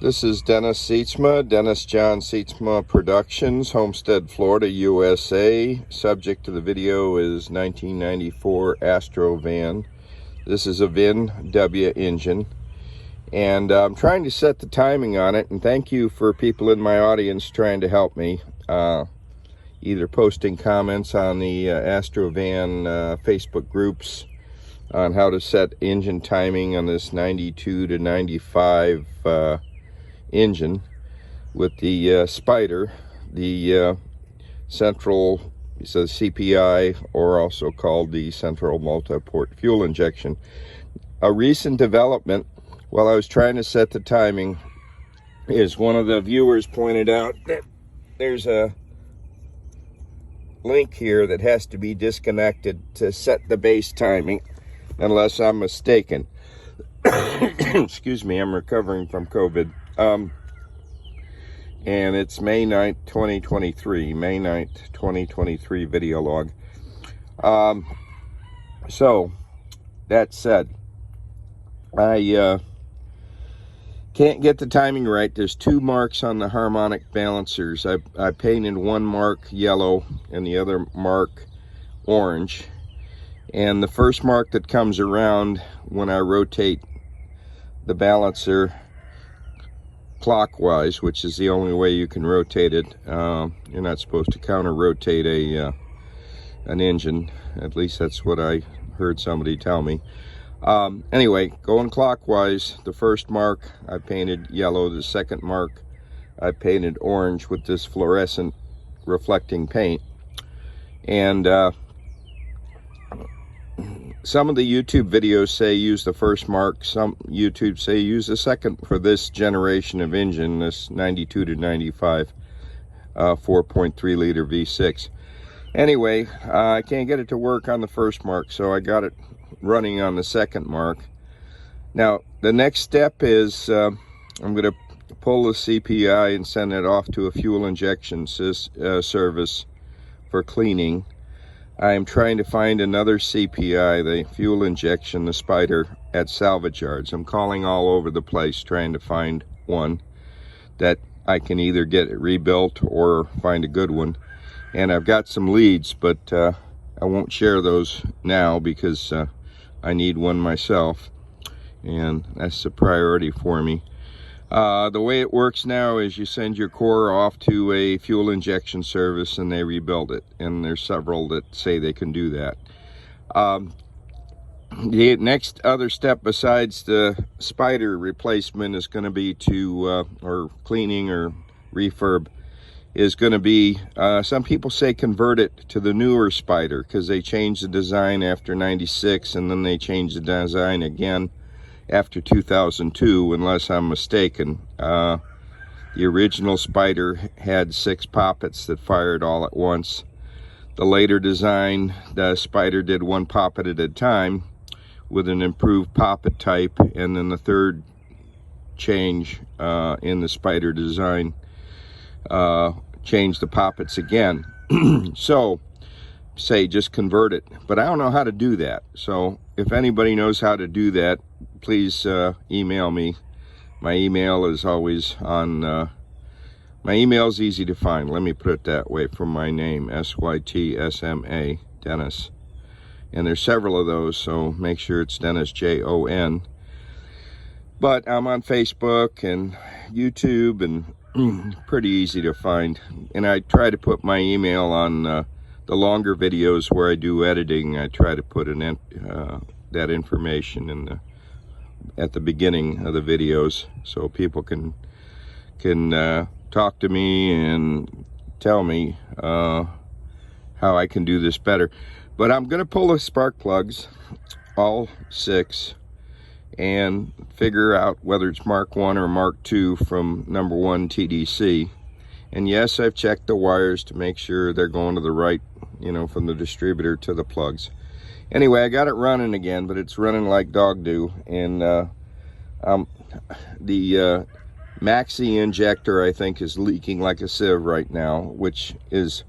This is Dennis Sietsma, Dennis John Sietsma Productions, Homestead, Florida, USA. Subject to the video is 1994 Astro van. This is a VIN W engine, and I'm trying to set the timing on it, and thank you for people in my audience trying to help me, either posting comments on the Astro van Facebook groups on how to set engine timing on this 92 to 95 engine with the spider, the central, it says CPI, or also called the central multi-port fuel injection. A recent development while I was trying to set the timing is one of the viewers pointed out that there's a link here that has to be disconnected to set the base timing, unless I'm mistaken. Excuse me, I'm recovering from COVID. And it's May 9th, 2023. May 9th, 2023 video log. So, that said, I can't get the timing right. There's two marks on the harmonic balancers. I painted one mark yellow and the other mark orange. And the first mark that comes around when I rotate the balancer clockwise, which is the only way you can rotate it. You're not supposed to counter rotate an engine. At least that's what I heard somebody tell me. Anyway, going clockwise, the first mark I painted yellow, the second mark I painted orange with this fluorescent reflecting paint. And some of the YouTube videos say use the first mark. Some YouTube say use the second for this generation of engine, this 92 to 95 4.3 liter V6. Anyway, I can't get it to work on the first mark, so I got it running on the second mark. Now, the next step is I'm going to pull the CPI and send it off to a fuel injection service for cleaning. I am trying to find another CPI, the fuel injection, the spider, at salvage yards. I'm calling all over the place trying to find one that I can either get it rebuilt or find a good one. And I've got some leads, but I won't share those now because I need one myself, and that's a priority for me. The way it works now is you send your core off to a fuel injection service and they rebuild it, and there's several that say they can do that. The next other step besides the spider replacement is going to be to or cleaning or refurb, is going to be some people say convert it to the newer spider, because they changed the design after 96 and then they changed the design again after 2002, unless I'm mistaken. The original spider had 6 poppets that fired all at once. The later design, the spider did 1 poppet at a time with an improved poppet type, and then the third change in the spider design changed the poppets again. So say just convert it, but I don't know how to do that. So if anybody knows how to do that, please email me. My email is always on my email is easy to find, let me put it that way, from my name, SYTSMA, Dennis, and there's several of those, so make sure it's Dennis, Jon. But I'm on Facebook and YouTube, and pretty easy to find. And I try to put my email on the longer videos where I do editing. I try to put that information in at the beginning of the videos, so people can talk to me and tell me how I can do this better. But I'm going to pull the spark plugs, all 6, and figure out whether it's Mark 1 or Mark 2 from number 1 TDC. And yes, I've checked the wires to make sure they're going to the right, from the distributor to the plugs. Anyway, I got it running again, but it's running like dog do. And the maxi injector, I think, is leaking like a sieve right now, which is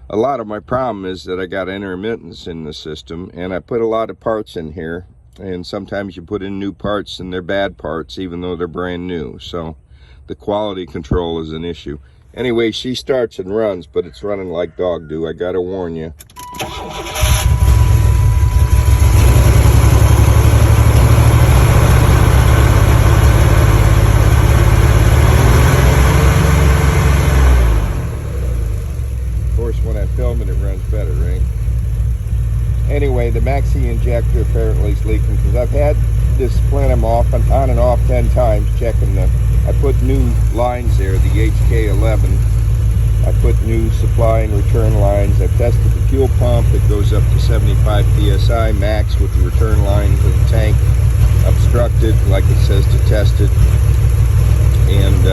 a lot of my problem, is that I got intermittence in the system, and I put a lot of parts in here, and sometimes you put in new parts and they're bad parts even though they're brand new. So the quality control is an issue. Anyway, she starts and runs, but it's running like dog do. I gotta warn you. Of course, when I film it, it runs better, right? Anyway, the maxi injector apparently is leaking because I've had this plenum off and on and off 10 times checking the. I put new lines there, the HK11. I put new supply and return lines. I've tested the fuel pump. It goes up to 75 psi max with the return line to the tank obstructed, like it says to test it. And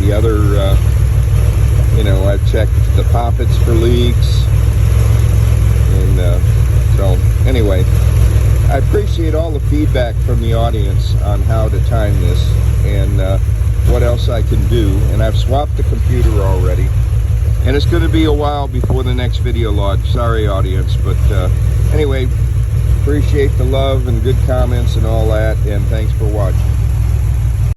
the other, you know, I've checked the poppets for leaks. And so, anyway, I appreciate all the feedback from the audience on how to time this and what else I can do. And I've swapped the computer already. And it's going to be a while before the next video log. Sorry, audience. But anyway, appreciate the love and good comments and all that. And thanks for watching.